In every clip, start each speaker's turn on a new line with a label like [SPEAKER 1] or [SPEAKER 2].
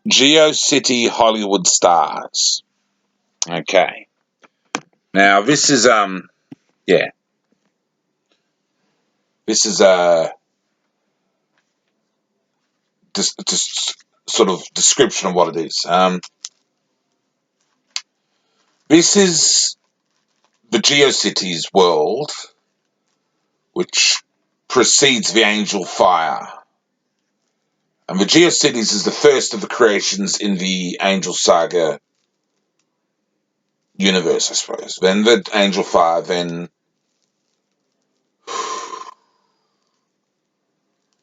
[SPEAKER 1] GeoCity Hollywood stars. Okay. Now this is yeah. This is a just sort of description of what it is. This is the GeoCities world, which precedes the Angel Fire. And the GeoCities is the first of the creations in the Angel Saga universe, I suppose. Then the Angel Fire, then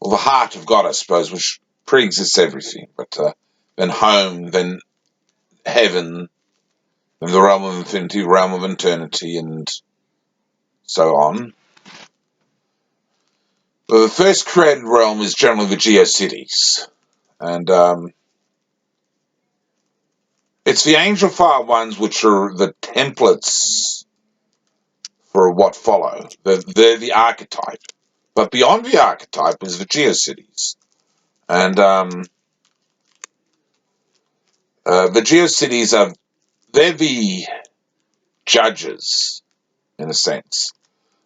[SPEAKER 1] the heart of God, I suppose, which pre-exists everything. But then home, then heaven, then the realm of infinity, realm of eternity, and so on. But the first created realm is generally the GeoCities. And it's the Angel Fire ones which are the templates for what follow. They're the archetype. But beyond the archetype is the GeoCities. And the GeoCities they're the judges, in a sense.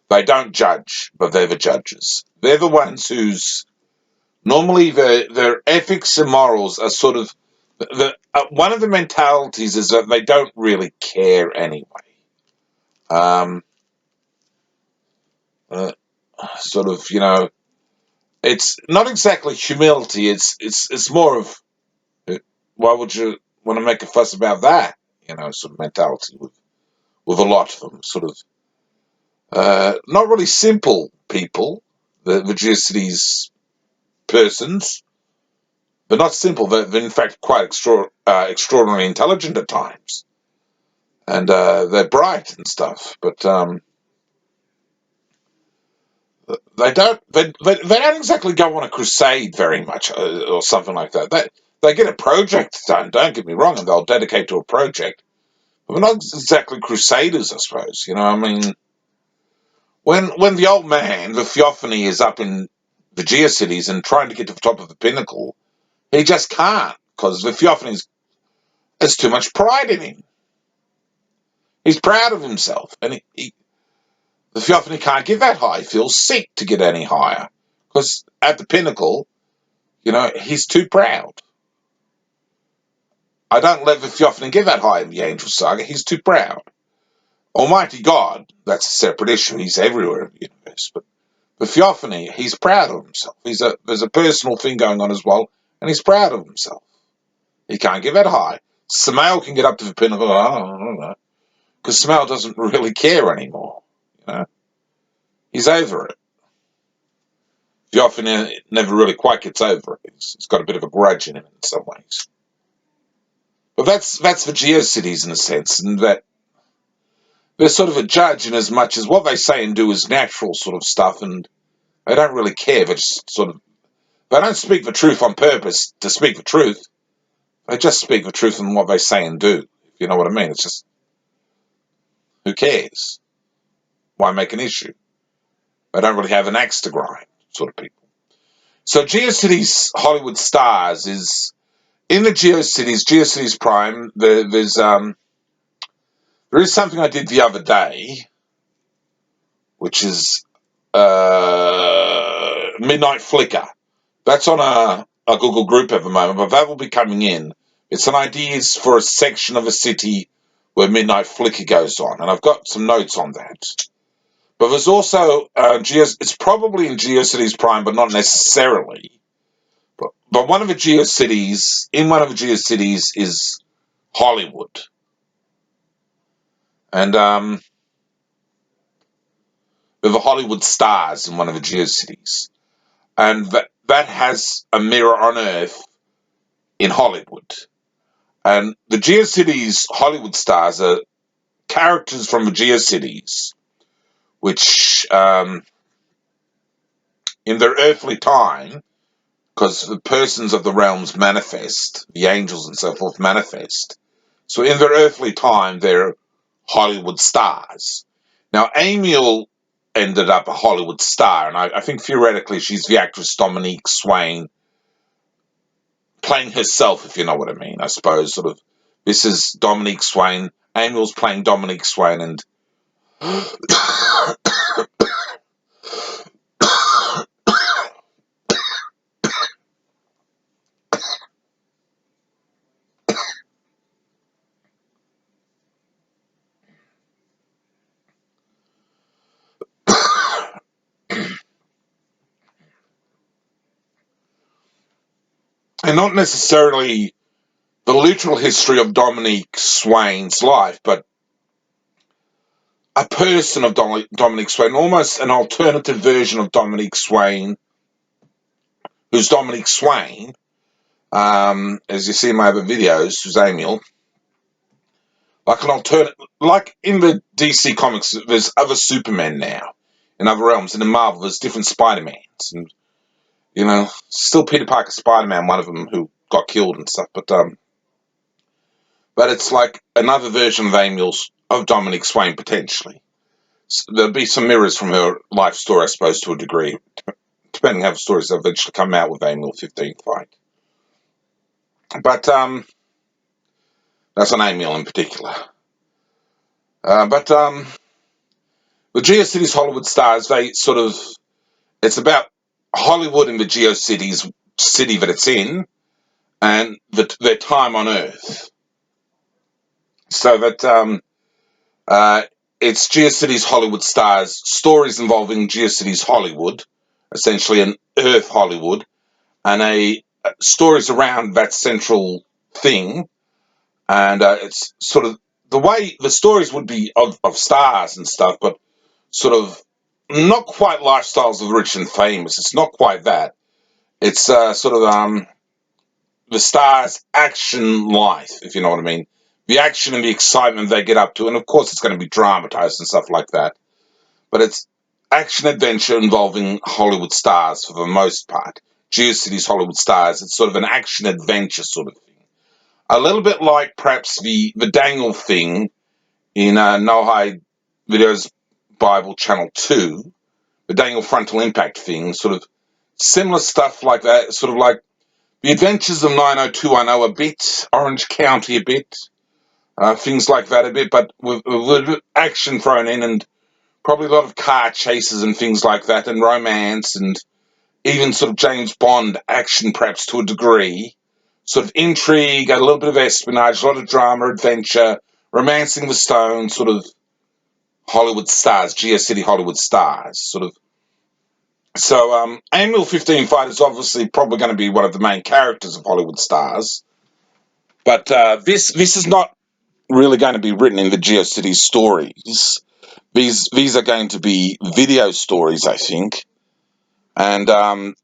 [SPEAKER 1] They don't judge, but they're the judges. They're the ones whose normally their ethics and morals are sort of one of the mentalities is that they don't really care anyway. Um, uh, Sort of, it's not exactly humility. It's more of why would you want to make a fuss about that? Sort of mentality with a lot of them. Sort of not really simple people. The Geocities persons, but not simple. They're in fact quite extraordinarily intelligent at times, and they're bright and stuff. But they don't exactly go on a crusade very much, or something like that. They get a project done. Don't get me wrong, and they'll dedicate to a project. But they're not exactly crusaders, I suppose. I mean, when the old man, the Theophany, is up in the Geocities and trying to get to the top of the pinnacle, he just can't because the Theophany has too much pride in him. He's proud of himself, and the Theophany can't get that high. He feels sick to get any higher because at the pinnacle, he's too proud. I don't let the Theophany get that high in the Angel Saga. He's too proud. Almighty God, that's a separate issue. He's everywhere in the universe. But the Theophany, he's proud of himself. There's a personal thing going on as well, and he's proud of himself. He can't get that high. Samael can get up to the pinnacle. I don't know. Because Samael doesn't really care anymore. He's over it. Theophany never really quite gets over it. He's got a bit of a grudge in him in some ways. But that's the GeoCities in a sense, and that they're sort of a judge in as much as what they say and do is natural sort of stuff, and they don't really care. They don't speak the truth on purpose to speak the truth. They just speak the truth in what they say and do. If you know what I mean. It's just, who cares? Why make an issue? They don't really have an axe to grind, sort of people. So GeoCities Hollywood Stars is in the GeoCities Prime. There is something I did the other day, which is Midnight Flicker. That's on a Google group at the moment, but that will be coming in. It's an ideas for a section of a city where Midnight Flicker goes on, and I've got some notes on that. But there's also it's probably in GeoCities Prime, but not necessarily. But one of the GeoCities is Hollywood, and there are the Hollywood stars in one of the GeoCities, and that has a mirror on Earth in Hollywood. And the GeoCities Hollywood stars are characters from the GeoCities, which in their earthly time, because the persons of the realms manifest, the angels and so forth manifest. So in their earthly time, they're Hollywood stars. Now, Amiel ended up a Hollywood star, and I think theoretically she's the actress Dominique Swain, playing herself, if you know what I mean. I suppose sort of this is Dominique Swain. Amiel's playing Dominique Swain, and not necessarily the literal history of Dominique Swain's life, but a person of Dominique Swain, almost an alternative version of Dominique Swain, who's Dominique Swain, as you see in my other videos, who's Amiel, like an alternate, like in the DC comics, there's other Supermen now, in other realms, and in Marvel, there's different Spider-Mans, and still Peter Parker Spider-Man, one of them who got killed and stuff, but it's like another version of Amiel's of Dominique Swain potentially. So there'll be some mirrors from her life story, I suppose, to a degree, depending how the stories eventually come out with Amiel 15th fight. But that's on Amiel in particular. But the Geocities Hollywood stars, they sort of, it's about Hollywood and the Geocities city that it's in, and their time on Earth. So that it's Geocities Hollywood stars, stories involving Geocities Hollywood, essentially an Earth Hollywood, and stories around that central thing. And it's sort of the way the stories would be of stars and stuff, but sort of not quite lifestyles of the rich and famous. It's not quite that. It's sort of the stars' action life, if you know what I mean. The action and the excitement they get up to, and of course it's going to be dramatized and stuff like that. But it's action adventure involving Hollywood stars for the most part. Geocities Hollywood stars. It's sort of an action adventure sort of thing. A little bit like perhaps the Daniel thing in Noahide Videos Bible Channel 2, the Daniel Frontal Impact thing, sort of similar stuff like that, sort of like the Adventures of 90210 a bit, Orange County a bit, things like that a bit, but with a little bit of action thrown in, and probably a lot of car chases and things like that, and romance, and even sort of James Bond action perhaps to a degree, sort of intrigue, a little bit of espionage, a lot of drama, adventure, romancing the stone, sort of Hollywood stars, GeoCity Hollywood stars, sort of. So, Amiel 15 Fight is obviously probably going to be one of the main characters of Hollywood stars, but this is not really going to be written in the GeoCities stories. These are going to be video stories, I think, and done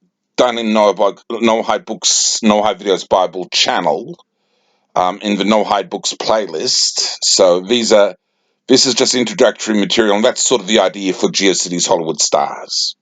[SPEAKER 1] in Noahide Books, Noahide Videos Bible channel, in the Noahide Books playlist. So this is just introductory material, and that's sort of the idea for GeoCities Hollywood stars.